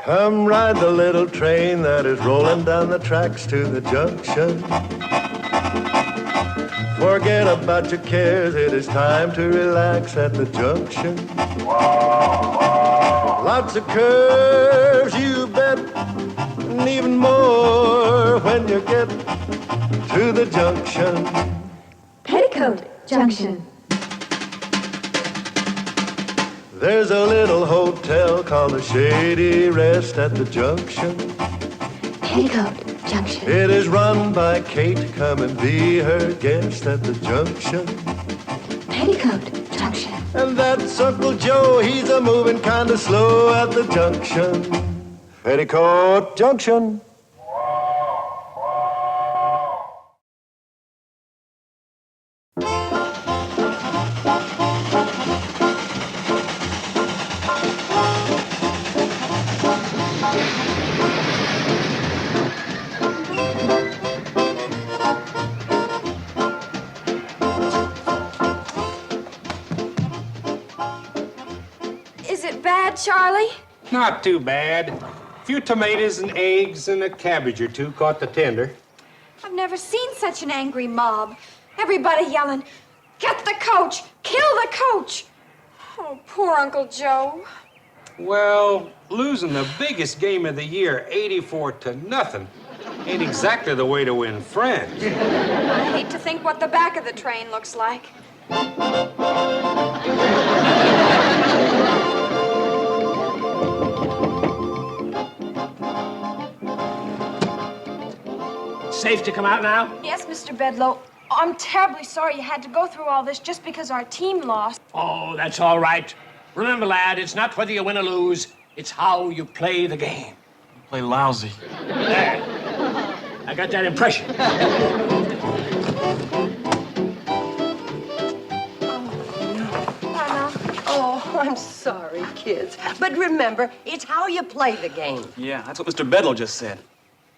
Come ride the little train that is rolling down the tracks to the junction. Forget about your cares, it is time to relax at the junction. Lots of curves, you bet, and even more when you get to the junction. Petticoat Junction. There's a little hotel called the Shady Rest at the junction. Petticoat Junction. It is run by Kate, come and be her guest at the junction. Petticoat Junction. And that's Uncle Joe, he's a moving kind of slow at the junction. Petticoat Junction. Is it bad, Charlie? Not too bad. A few tomatoes and eggs and a cabbage or two caught the tender. I've never seen such an angry mob. Everybody yelling, "Get the coach! Kill the coach!" Oh, poor Uncle Joe. Well, losing the biggest game of the year, 84-0, ain't exactly the way to win friends. I hate to think what the back of the train looks like. Safe to come out now? Yes, Mr. Bedloe. I'm terribly sorry you had to go through all this just because our team lost. Oh, that's all right. Remember, lad, it's not whether you win or lose. It's how you play the game. Play lousy. There. I got that impression. Oh, I'm sorry, kids. But remember, it's how you play the game. Yeah, that's what Mr. Bedloe just said.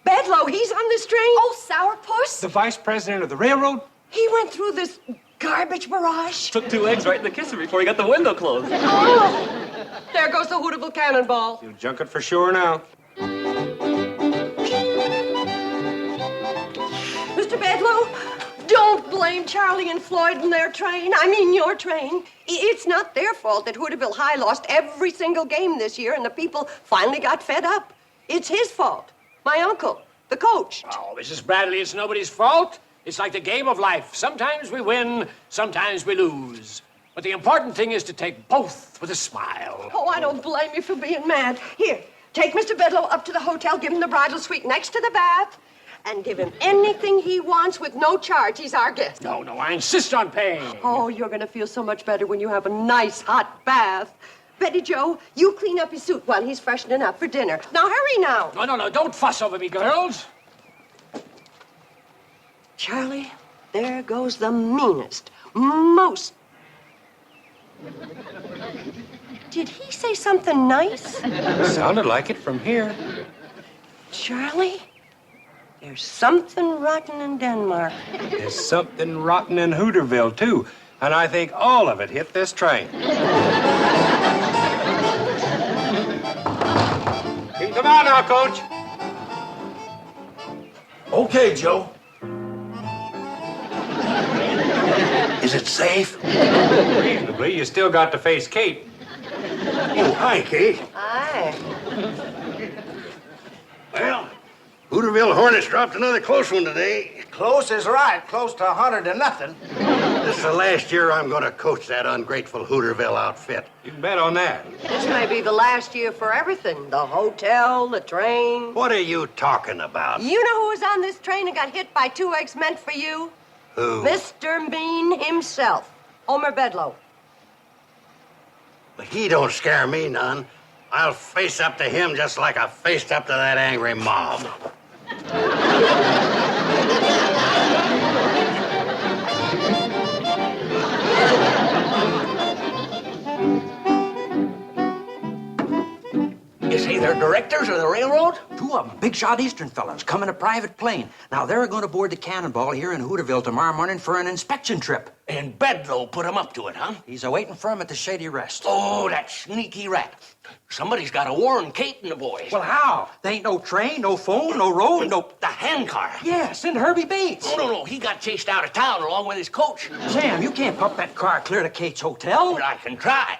Bedloe, he's on this train. Oh, sourpuss? The vice president of the railroad? He went through this garbage barrage. Took 2 eggs right in the kisser before he got the window closed. Oh, there goes the Hooterville Cannonball. You'll junk it for sure now. Mr. Bedloe, don't blame Charley and Floyd and their train. I mean your train. It's not their fault that Hooterville High lost every single game this year and the people finally got fed up. It's his fault. My uncle, the coach. Oh, Mrs. Bradley, it's nobody's fault. It's like the game of life. Sometimes we win, sometimes we lose. But the important thing is to take both with a smile. Oh, I don't blame you for being mad. Here, take Mr. Bedloe up to the hotel, give him the bridal suite next to the bath, and give him anything he wants with no charge. He's our guest. No, I insist on paying. Oh, you're going to feel so much better when you have a nice hot bath. Betty Joe, you clean up his suit while he's freshening up for dinner. Now, hurry now. No, don't fuss over me, girls. Charlie, there goes the meanest, most... Did he say something nice? Sounded like it from here. Charlie, there's something rotten in Denmark. There's something rotten in Hooterville, too. And I think all of it hit this train. Come on now, Coach. Okay, Joe. Is it safe? Reasonably, you still got to face Kate. Oh, hi, Kate. Aye. Well, Hooterville Hornets dropped another close one today. Close is right. Close to 100-0. This is the last year I'm going to coach that ungrateful Hooterville outfit. You can bet on that. This may be the last year for everything. The hotel, the train. What are you talking about? You know who was on this train and got hit by 2 eggs meant for you? Who? Mr. Mean himself, Homer Bedloe. But he don't scare me none. I'll face up to him just like I faced up to that angry mob. Is he their directors of the railroad? 2 Two of them, big shot Eastern fellas, come in a private plane. Now, they're going to board the Cannonball here in Hooterville tomorrow morning for an inspection trip. And Bedloe put him up to it, huh? He's awaiting for him at the Shady Rest. Oh, that sneaky rat. Somebody's got to warn Kate and the boys. Well, how? There ain't no train, no phone, no road, no... The handcar. Yeah, send Herbie Bates. No. He got chased out of town along with his coach. Sam, you can't pump that car clear to Kate's hotel. But I can try.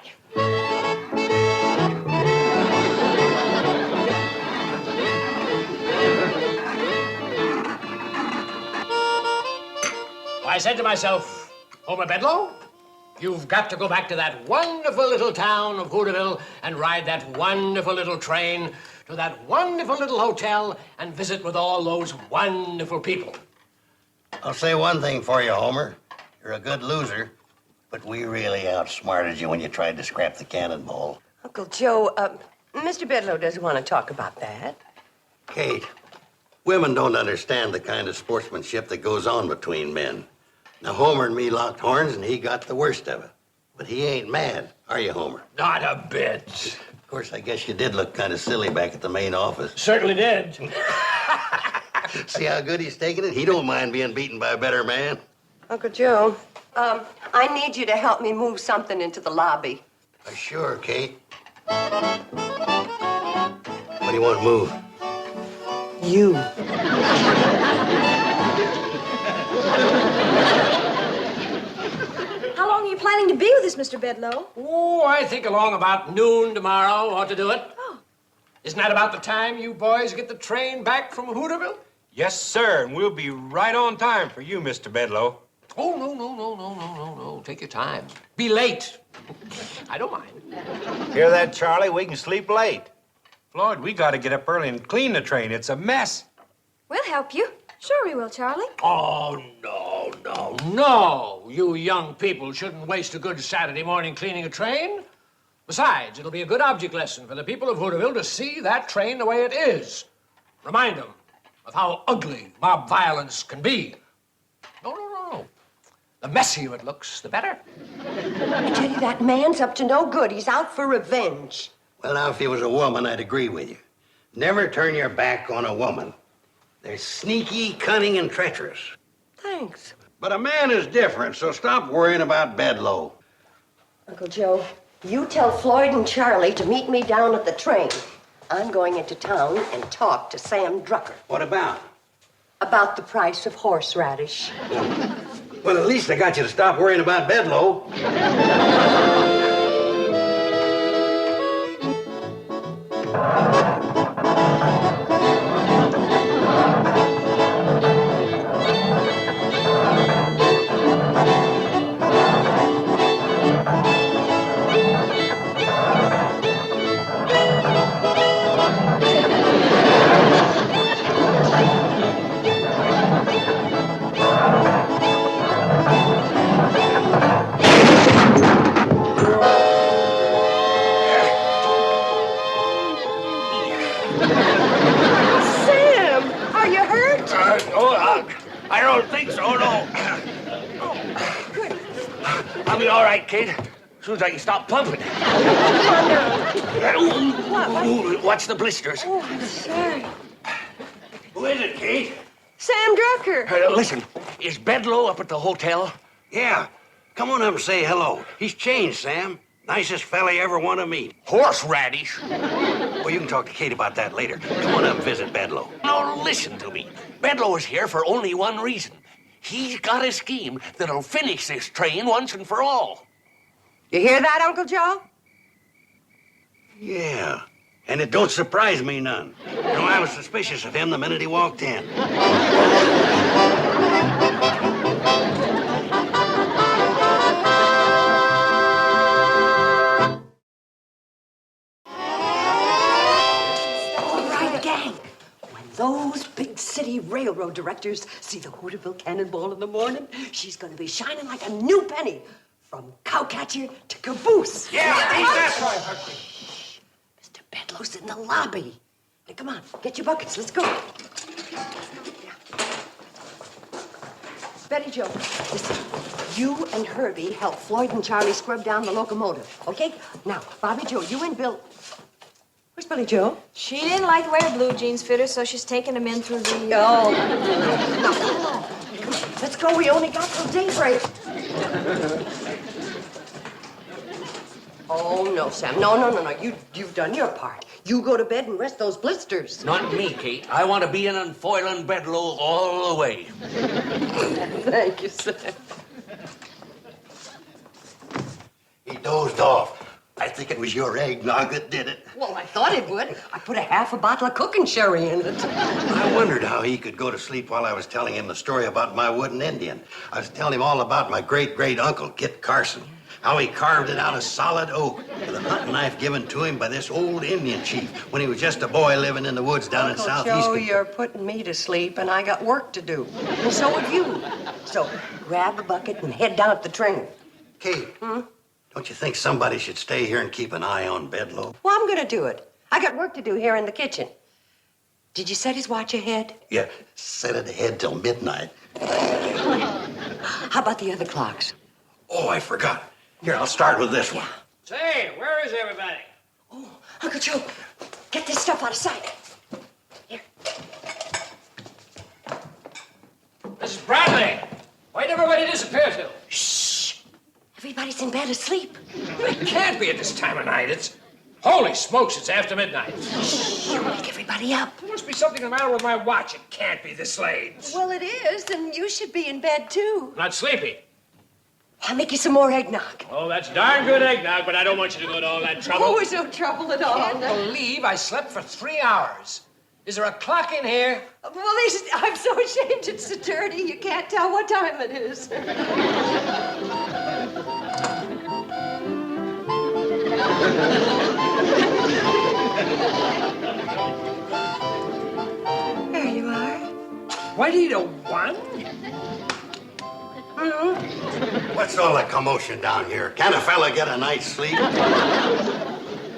I said to myself, Homer Bedloe, you've got to go back to that wonderful little town of Hooterville and ride that wonderful little train to that wonderful little hotel and visit with all those wonderful people. I'll say one thing for you, Homer. You're a good loser, but we really outsmarted you when you tried to scrap the Cannonball. Uncle Joe, Mr. Bedloe doesn't want to talk about that. Kate, women don't understand the kind of sportsmanship that goes on between men. Now, Homer and me locked horns, and he got the worst of it. But he ain't mad, are you, Homer? Not a bit. Of course, I guess you did look kind of silly back at the main office. Certainly did. See how good he's taking it? He don't mind being beaten by a better man. Uncle Joe, I need you to help me move something into the lobby. Sure, Kate. What do you want to move? You. How long are you planning to be with us, Mr. Bedloe? Oh, I think along about noon tomorrow ought to do it. Oh. Isn't that about the time you boys get the train back from Hooterville? Yes, sir, and we'll be right on time for you, Mr. Bedloe. Oh, no. Take your time. Be late. I don't mind. Hear that, Charlie? We can sleep late. Floyd, we got to get up early and clean the train. It's a mess. We'll help you. Sure we will, Charlie. Oh, no. You young people shouldn't waste a good Saturday morning cleaning a train. Besides, it'll be a good object lesson for the people of Hooterville to see that train the way it is. Remind them of how ugly mob violence can be. No. The messier it looks, the better. I tell you, that man's up to no good. He's out for revenge. Well, now, if he was a woman, I'd agree with you. Never turn your back on a woman. They're sneaky, cunning, and treacherous. Thanks. But a man is different, so stop worrying about Bedloe. Uncle Joe, you tell Floyd and Charlie to meet me down at the train. I'm going into town and talk to Sam Drucker. What about? About the price of horseradish. Well, at least I got you to stop worrying about Bedloe. I don't think so, no. I'll be all right, Kate. As soon as I can stop pumping. Watch the blisters. Oh, I'm sorry. Who is it, Kate? Sam Drucker. Listen, is Bedloe up at the hotel? Yeah. Come on up and say hello. He's changed, Sam. Nicest fella you ever want to meet. Horseradish? Well, you can talk to Kate about that later. Come on up and visit Bedloe. No, listen to me. Bedloe is here for only one reason. He's got a scheme that'll finish this train once and for all. You hear that, Uncle Joe? Yeah. And it don't surprise me none. You know, I was suspicious of him the minute he walked in. Those big city railroad directors see the Hooterville Cannonball in the morning, she's going to be shining like a new penny. From cowcatcher to caboose. Yeah, ain't that right? Mr. Bedloe's in the lobby. Now, come on, get your buckets. Let's go. Betty Jo, listen. You and Herbie help Floyd and Charlie scrub down the locomotive, okay? Now, Bobby Joe, you and Bill... Where's Billy Joe? She didn't like the way her blue jeans fit her, so she's taking them in through the... Oh. Now, come on. Let's go. We only got till daybreak. Oh, no, Sam. No. You've done your part. You go to bed and rest those blisters. Not me, Kate. I want to be in and foiling Bedloe all the way. Thank you, Sam. He dozed off. I think it was your eggnog that did it. Well, I thought it would. I put a half a bottle of cooking sherry in it. I wondered how he could go to sleep while I was telling him the story about my wooden Indian. I was telling him all about my great-great-uncle, Kit Carson, how he carved it out of solid oak with a hunting knife given to him by this old Indian chief when he was just a boy living in the woods down in southeast. Joe, you're putting me to sleep, and I got work to do. And so have you. So grab a bucket and head down at the train. Kate, don't you think somebody should stay here and keep an eye on Bedloe? Well, I'm going to do it. I got work to do here in the kitchen. Did you set his watch ahead? Yeah, set it ahead till midnight. How about the other clocks? Oh, I forgot. Here, I'll start with this one. Say, where is everybody? Oh, Uncle Joe, get this stuff out of sight. Here. Mrs. Bradley, why'd everybody disappear till? Shh. Everybody's in bed asleep. It can't be at this time of night. It's... Holy smokes, it's after midnight. Shh, you wake everybody up. There must be something the matter with my watch. It can't be this late. Well, it is, and you should be in bed, too. Not sleepy. I'll make you some more eggnog. Oh, that's darn good eggnog, but I don't want you to go to all that trouble. Oh, it's no trouble at all. I can't believe I slept for 3 hours. Is there a clock in here? Well, I'm so ashamed it's so dirty, you can't tell what time it is. There you are. Why do you need a one? What's all the commotion down here? Can a fella get a night's sleep?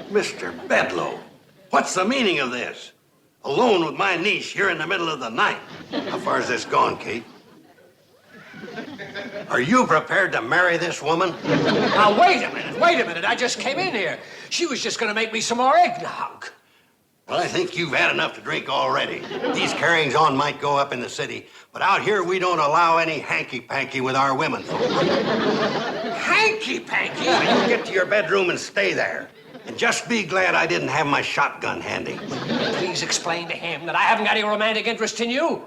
Mr. Bedloe, what's the meaning of this? Alone with my niece here in the middle of the night. How far is this gone, Kate? Are you prepared to marry this woman? Now, wait a minute. I just came in here. She was just going to make me some more eggnog. Well, I think you've had enough to drink already. These carryings on might go up in the city, but out here we don't allow any hanky-panky with our women folk. Hanky-panky? Now, you get to your bedroom and stay there. And just be glad I didn't have my shotgun handy. Please explain to him that I haven't got any romantic interest in you.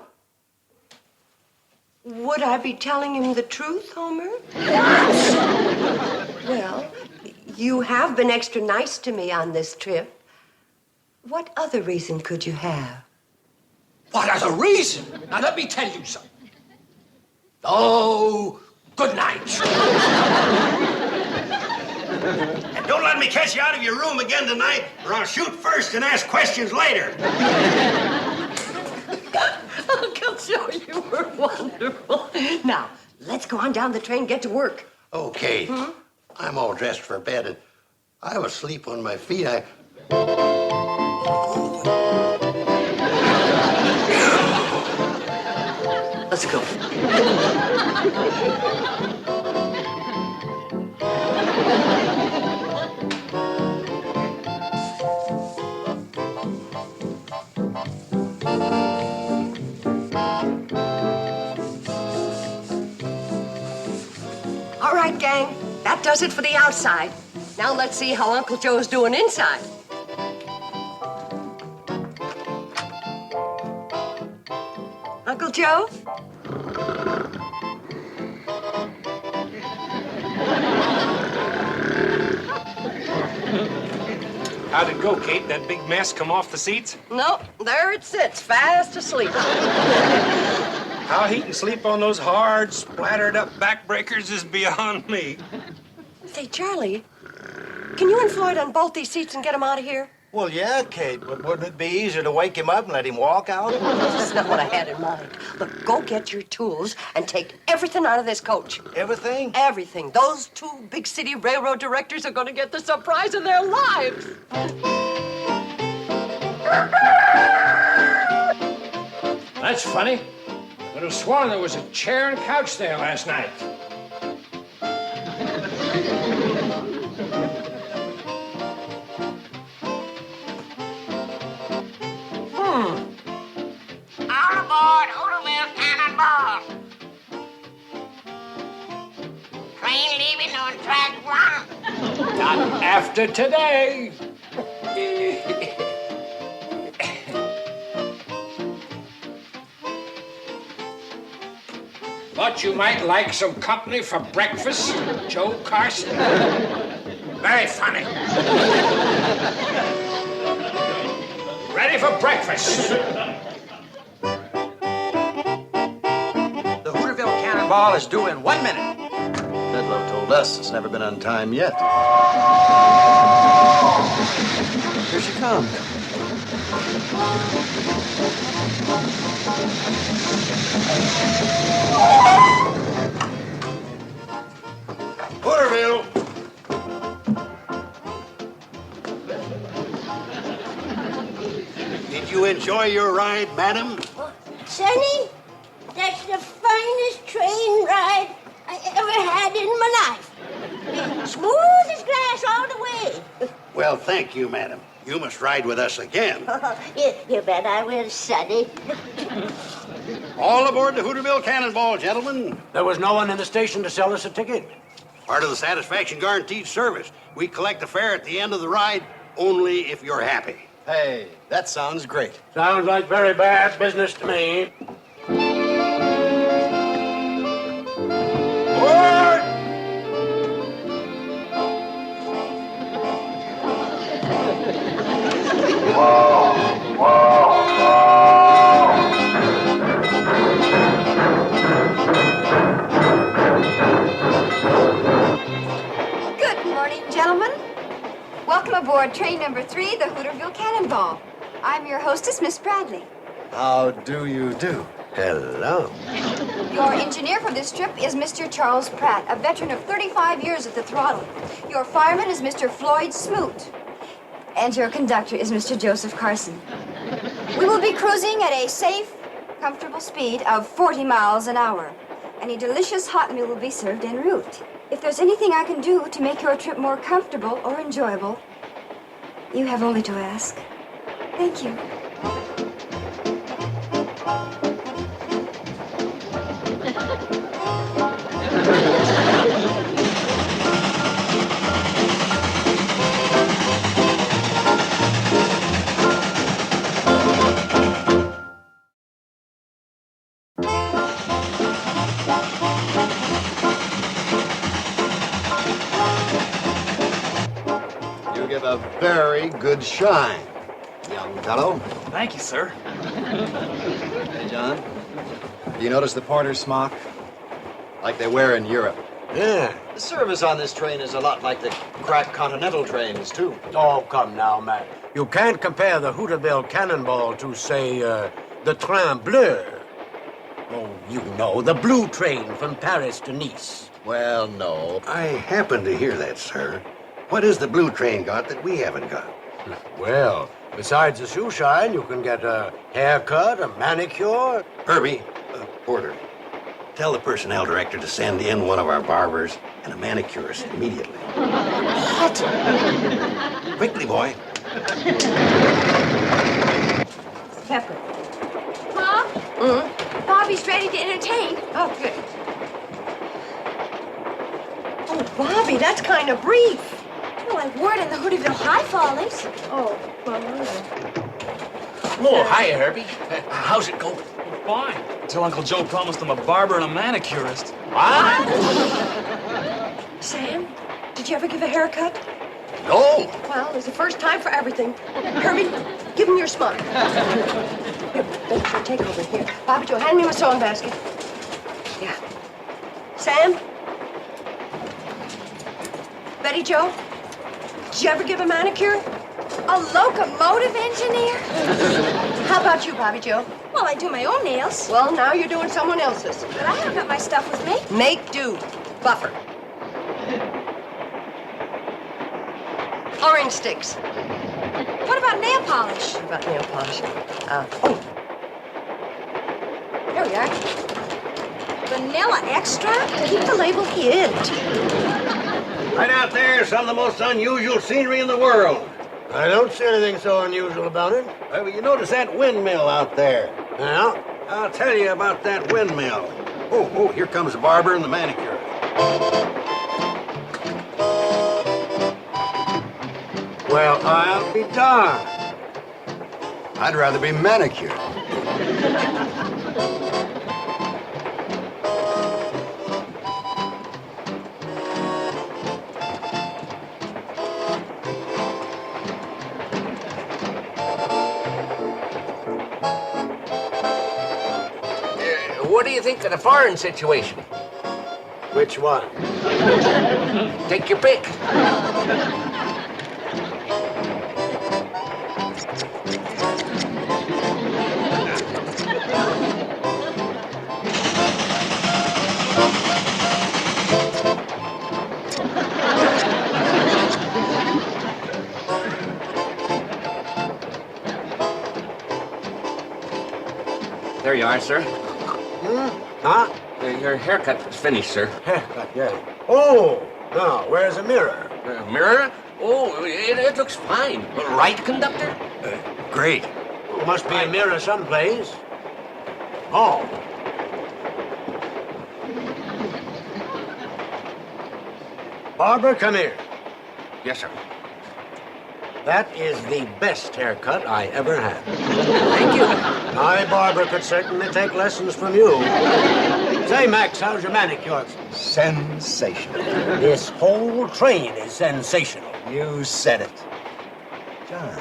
Would I be telling him the truth, Homer? Well, you have been extra nice to me on this trip. What other reason could you have? What other reason? Now, let me tell you something. Oh, good night. And don't let me catch you out of your room again tonight, or I'll shoot first and ask questions later. Uncle Joe, you were wonderful. Now, let's go on down the train and get to work. Okay. I'm all dressed for bed, and I was asleep on my feet. Let's go. All right, gang. That does it for the outside. Now let's see how Uncle Joe's doing inside. Uncle Joe? How'd it go, Kate? That big mess come off the seats? Nope, there it sits, fast asleep. How he can sleep on those hard, splattered up backbreakers is beyond me. Say, Charlie, can you and Floyd unbolt these seats and get him out of here? Well, yeah, Kate, but wouldn't it be easier to wake him up and let him walk out? That's not what I had in mind. Look, go get your tools and take everything out of this coach. Everything? Everything. Those two big city railroad directors are going to get the surprise of their lives. That's funny. I would have sworn there was a chair and couch there last night. After today. Thought you might like some company for breakfast, Joe Carson? Very funny. Ready for breakfast. The Hooterville Cannonball is due in 1 minute. Bedloe told us it's never been on time yet. Here she comes. Hooterville! Did you enjoy your ride, madam? Sonny, that's the finest train ride I ever had in my life. Smooth as glass all the way. Well, thank you, madam. You must ride with us again. You bet I will, Sonny. All aboard the Hooterville Cannonball, gentlemen. There was no one in the station to sell us a ticket. Part of the satisfaction guaranteed service. We collect the fare at the end of the ride only if you're happy. Hey, that sounds great. Sounds like very bad business to me. Board! Good morning, gentlemen. Welcome aboard train number 3, the Hooterville Cannonball. I'm your hostess, Miss Bradley. How do you do? Hello. Your engineer for this trip is Mr. Charles Pratt, a veteran of 35 years at the throttle. Your fireman is Mr. Floyd Smoot. And your conductor is Mr. Joseph Carson. We will be cruising at a safe, comfortable speed of 40 miles an hour. And a delicious hot meal will be served en route. If there's anything I can do to make your trip more comfortable or enjoyable, you have only to ask. Thank you. You give a very good shine, young fellow. Thank you, sir. Hey, John. Do you notice the porter's smock? Like they wear in Europe. Yeah. The service on this train is a lot like the crack continental trains, too. Oh, come now, Matt. You can't compare the Hooterville Cannonball to, say, the Train Bleu. Oh, you know, the blue train from Paris to Nice. Well, no. I happen to hear that, sir. What has the blue train got that we haven't got? Well, besides the shoe shine, you can get a haircut, a manicure. Herbie, porter, tell the personnel director to send in one of our barbers and a manicurist immediately. What? Quickly, boy. Pepper. Mom? Bobby's ready to entertain. Oh, good. Oh, Bobby, that's kind of brief. Well, I wore it in the Hooterville High Follies. Oh, Oh, hi, Herbie. How's it going? Fine. Until Uncle Joe promised him a barber and a manicurist. What? Sam, did you ever give a haircut? No. Well, there's a first time for everything. Herbie, give him your smock. Here, take over here. Bobby Joe, hand me my sewing basket. Yeah. Sam? Betty Joe? Did you ever give a manicure? A locomotive engineer? How about you, Bobby Joe? Well, I do my own nails. Well, now you're doing someone else's. But I haven't got my stuff with me. Make do. Buffer. Orange sticks. What about nail polish? What about nail polish? There we are. Vanilla extract? Keep the label hid. Right out there is some of the most unusual scenery in the world. I don't see anything so unusual about it. Well, you notice that windmill out there? Yeah? I'll tell you about that windmill. Oh, here comes the barber and the manicure. Well, I'll be darned. I'd rather be manicured. What do you think of the foreign situation? Which one? Take your pick. There you are, sir. Huh? Your haircut is finished, sir. Haircut, yeah. Oh, now, where's the mirror? Mirror? Oh, it looks fine. Right, conductor? Great. Must be a mirror someplace. Oh. Barber, come here. Yes, sir. That is the best haircut I ever had. Thank you. My barber could certainly take lessons from you. Say, Max, how's your manicure? Sensational. This whole train is sensational. You said it. John,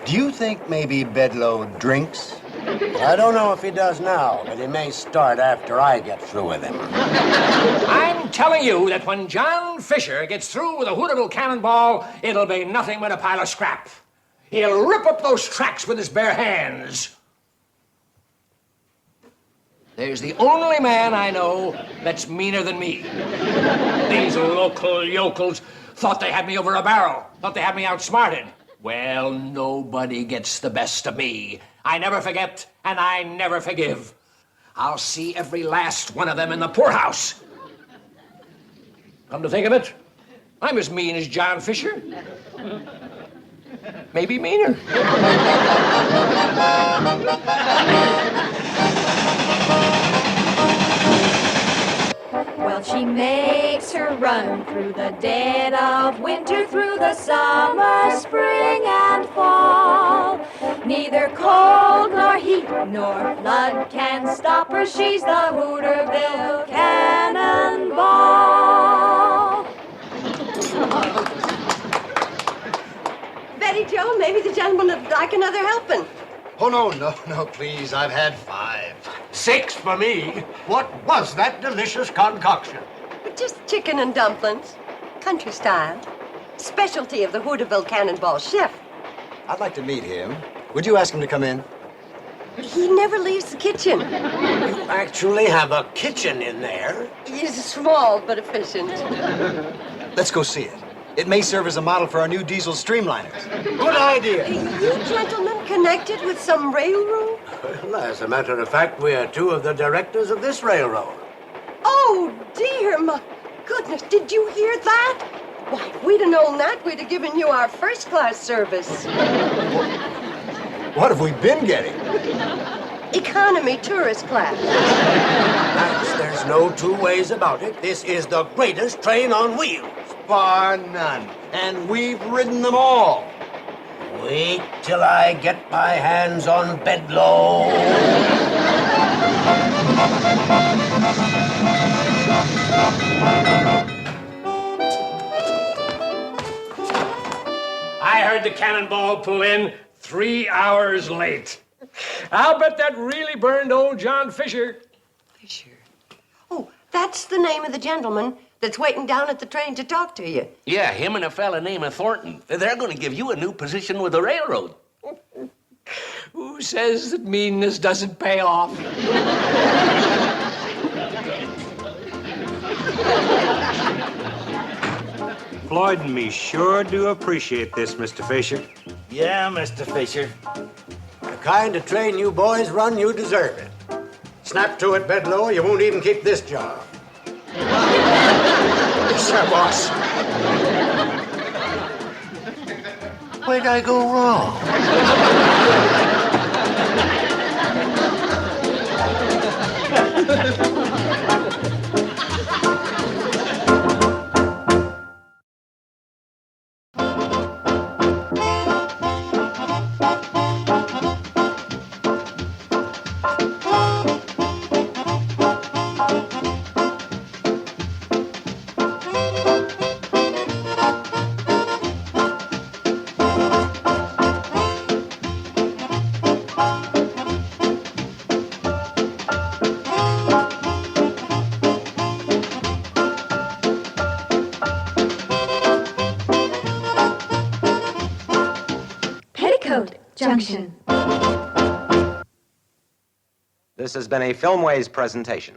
do you think maybe Bedloe drinks? I don't know if he does now, but he may start after I get through with him. I'm telling you that when John Fisher gets through with a Hooterville Cannonball, it'll be nothing but a pile of scrap. He'll rip up those tracks with his bare hands. There's the only man I know that's meaner than me. These local yokels thought they had me over a barrel, thought they had me outsmarted. Well, nobody gets the best of me. I never forget, and I never forgive. I'll see every last one of them in the poorhouse. Come to think of it, I'm as mean as John Fisher. Maybe meaner. Well, she makes her run through the dead of winter, through the summer, spring, and fall. Neither cold nor heat nor flood can stop her. She's the Hooterville Cannonball. Betty Jo, maybe the gentleman would like another helping. Oh, no, please. I've had 5. 6 for me. What was that delicious concoction? But just chicken and dumplings, country style. Specialty of the Hooterville Cannonball chef. I'd like to meet him. Would you ask him to come in? He never leaves the kitchen. You actually have a kitchen in there? He's small but efficient. Let's go see it. It may serve as a model for our new diesel streamliners. Good idea. You gentlemen connected with some railroad? Well, as a matter of fact, we are 2 of the directors of this railroad. Oh, dear, my goodness, did you hear that? Why, if we'd have known that, we'd have given you our first-class service. What have we been getting? Economy tourist class. Max, there's no 2 ways about it. This is the greatest train on wheels. Bar none. And we've ridden them all. Wait till I get my hands on Bedloe. I heard the Cannonball pull in 3 hours late. I'll bet that really burned old John Fisher. Fisher. Oh, that's the name of the gentleman that's waiting down at the train to talk to you. Yeah, him and a fella named Thornton. They're going to give you a new position with the railroad. Who says that meanness doesn't pay off? Floyd and me sure do appreciate this, Mr. Fisher. Yeah, Mr. Fisher. The kind of train you boys run, you deserve it. Snap to it, Bedloe, you won't even keep this job. Yes, sir, boss. Where'd I go wrong? Junction. This has been a Filmways presentation.